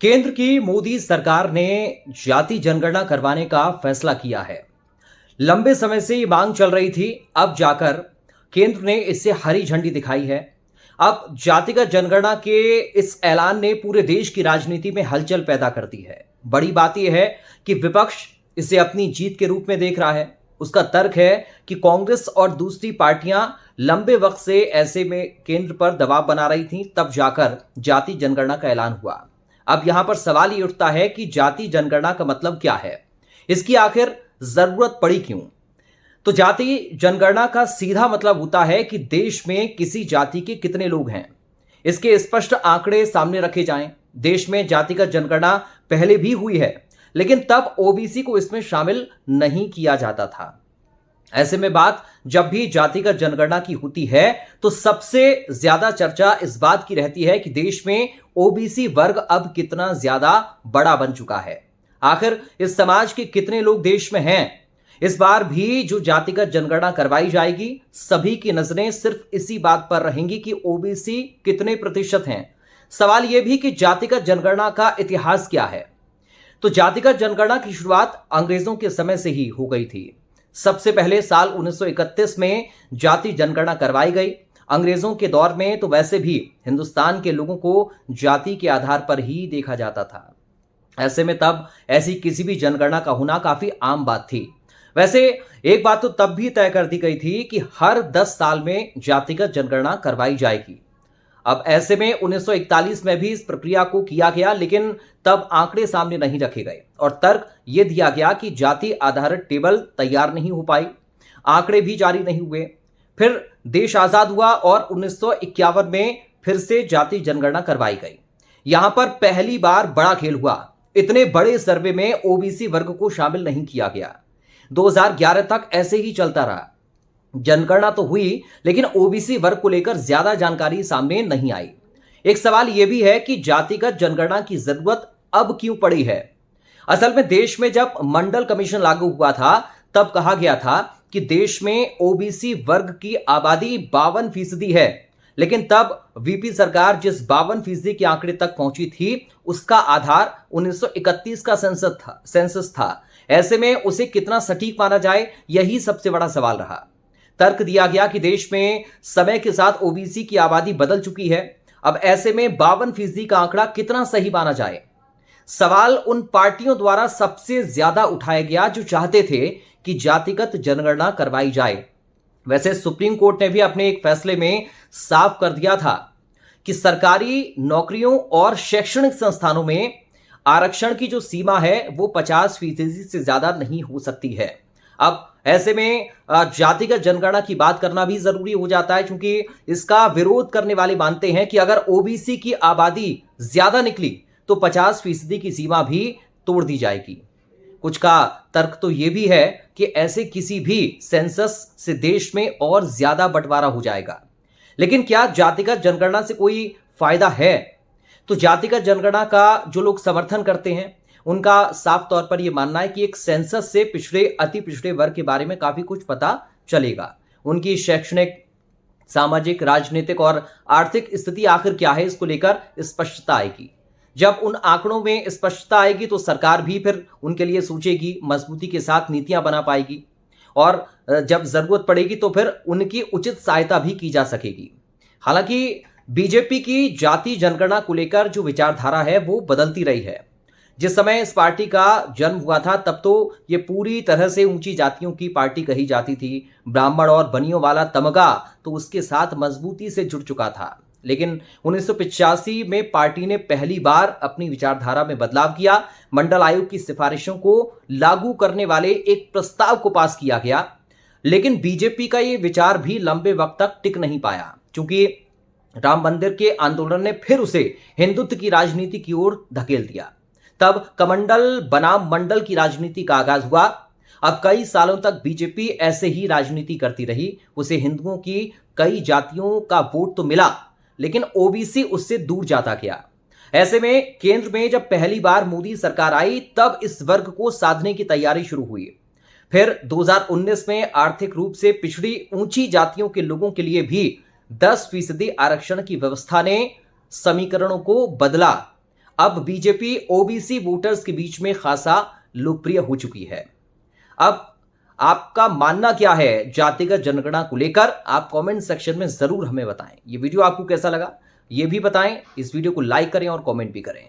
केंद्र की मोदी सरकार ने जाति जनगणना करवाने का फैसला किया है। लंबे समय से ये मांग चल रही थी, अब जाकर केंद्र ने इससे हरी झंडी दिखाई है। अब जातिगत जनगणना के इस ऐलान ने पूरे देश की राजनीति में हलचल पैदा कर दी है। बड़ी बात यह है कि विपक्ष इसे अपनी जीत के रूप में देख रहा है। उसका तर्क है कि कांग्रेस और दूसरी पार्टियां लंबे वक्त से ऐसे में केंद्र पर दबाव बना रही थीं, तब जाकर जाति जनगणना का ऐलान हुआ। अब यहां पर सवाल ये उठता है कि जाति जनगणना का मतलब क्या है, इसकी आखिर जरूरत पड़ी क्यों? तो जाति जनगणना का सीधा मतलब होता है कि देश में किसी जाति के कितने लोग हैं, इसके स्पष्ट आंकड़े सामने रखे जाएं। देश में जातिगत जनगणना पहले भी हुई है, लेकिन तब ओबीसी को इसमें शामिल नहीं किया जाता था। ऐसे में बात जब भी जातिगत जनगणना की होती है तो सबसे ज्यादा चर्चा इस बात की रहती है कि देश में ओबीसी वर्ग अब कितना ज्यादा बड़ा बन चुका है। आखिर इस समाज के कितने लोग देश में हैं? इस बार भी जो जातिगत जनगणना करवाई जाएगी, सभी की नजरें सिर्फ इसी बात पर रहेंगी कि ओबीसी कितने प्रतिशत हैं। सवाल यह भी कि जातिगत जनगणना का इतिहास क्या है। तो जातिगत जनगणना की शुरुआत अंग्रेजों के समय से ही हो गई थी। सबसे पहले साल 1931 में जाति जनगणना करवाई गई। अंग्रेजों के दौर में तो वैसे भी हिंदुस्तान के लोगों को जाति के आधार पर ही देखा जाता था। ऐसे में तब ऐसी किसी भी जनगणना का होना काफी आम बात थी। वैसे एक बात तो तब भी तय कर दी गई थी कि हर 10 साल में जातिगत जनगणना करवाई जाएगी। अब ऐसे में 1941 में भी इस प्रक्रिया को किया गया, लेकिन तब आंकड़े सामने नहीं रखे गए और तर्क यह दिया गया कि जाति आधारित टेबल तैयार नहीं हो पाई, आंकड़े भी जारी नहीं हुए। फिर देश आजाद हुआ और 1951 में फिर से जाति जनगणना करवाई गई। यहां पर पहली बार बड़ा खेल हुआ। इतने बड़े सर्वे में ओबीसी वर्ग को शामिल नहीं किया गया। 2011 तक ऐसे ही चलता रहा। जनगणना तो हुई, लेकिन ओबीसी वर्ग को लेकर ज्यादा जानकारी सामने नहीं आई। एक सवाल यह भी है कि जातिगत जनगणना की जरूरत अब क्यों पड़ी है। असल में देश में जब मंडल कमीशन लागू हुआ था, तब कहा गया था कि देश में ओबीसी वर्ग की आबादी 52% है, लेकिन तब वीपी सरकार जिस 52% के आंकड़े तक पहुंची थी, उसका आधार 1931 का सेंसस था। ऐसे में उसे कितना सटीक माना जाए, यही सबसे बड़ा सवाल रहा। तर्क दिया गया कि देश में समय के साथ ओबीसी की आबादी बदल चुकी है। अब ऐसे में 52% का आंकड़ा कितना सही माना जाए। सवाल उन पार्टियों द्वारा सबसे ज्यादा उठाया गया जो चाहते थे कि जातिगत जनगणना करवाई जाए। वैसे सुप्रीम कोर्ट ने भी अपने एक फैसले में साफ कर दिया था कि सरकारी नौकरियों और शैक्षणिक संस्थानों में आरक्षण की जो सीमा है वो 50% से ज्यादा नहीं हो सकती है। अब ऐसे में जातिगत जनगणना की बात करना भी जरूरी हो जाता है, क्योंकि इसका विरोध करने वाले मानते हैं कि अगर ओबीसी की आबादी ज्यादा निकली तो 50% की सीमा भी तोड़ दी जाएगी। कुछ का तर्क तो यह भी है कि ऐसे किसी भी सेंसस से देश में और ज्यादा बंटवारा हो जाएगा। लेकिन क्या जातिगत जनगणना से कोई फायदा है? तो जातिगत जनगणना का जो लोग समर्थन करते हैं, उनका साफ तौर पर यह मानना है कि एक सेंसस से पिछड़े अति पिछड़े वर्ग के बारे में काफी कुछ पता चलेगा। उनकी शैक्षणिक, सामाजिक, राजनीतिक और आर्थिक स्थिति आखिर क्या है, इसको लेकर स्पष्टता आएगी। जब उन आंकड़ों में स्पष्टता आएगी तो सरकार भी फिर उनके लिए सोचेगी, मजबूती के साथ नीतियां बना पाएगी और जब जरूरत पड़ेगी तो फिर उनकी उचित सहायता भी की जा सकेगी। हालांकि बीजेपी की जाति जनगणना को लेकर जो विचारधारा है वो बदलती रही है। जिस समय इस पार्टी का जन्म हुआ था तब तो ये पूरी तरह से ऊंची जातियों की पार्टी कही जाती थी। ब्राह्मण और बनियों वाला तमगा तो उसके साथ मजबूती से जुड़ चुका था। लेकिन 1985 में पार्टी ने पहली बार अपनी विचारधारा में बदलाव किया। मंडल आयोग की सिफारिशों को लागू करने वाले एक प्रस्ताव को पास किया गया, लेकिन बीजेपी का ये विचार भी लंबे वक्त तक टिक नहीं पाया, क्योंकि राम मंदिर के आंदोलन ने फिर उसे हिंदुत्व की राजनीति की ओर धकेल दिया। तब कमंडल बनाम मंडल की राजनीति का आगाज हुआ। अब कई सालों तक बीजेपी ऐसे ही राजनीति करती रही। उसे हिंदुओं की कई जातियों का वोट तो मिला, लेकिन ओबीसी उससे दूर जाता गया। ऐसे में केंद्र में जब पहली बार मोदी सरकार आई, तब इस वर्ग को साधने की तैयारी शुरू हुई। फिर 2019 में आर्थिक रूप से पिछड़ी ऊंची जातियों के लोगों के लिए भी 10% आरक्षण की व्यवस्था ने समीकरणों को बदला। अब बीजेपी ओबीसी वोटर्स के बीच में खासा लोकप्रिय हो चुकी है। अब आपका मानना क्या है जातिगत जनगणना को लेकर, आप कमेंट सेक्शन में जरूर हमें बताएं। ये वीडियो आपको कैसा लगा ये भी बताएं। इस वीडियो को लाइक करें और कमेंट भी करें।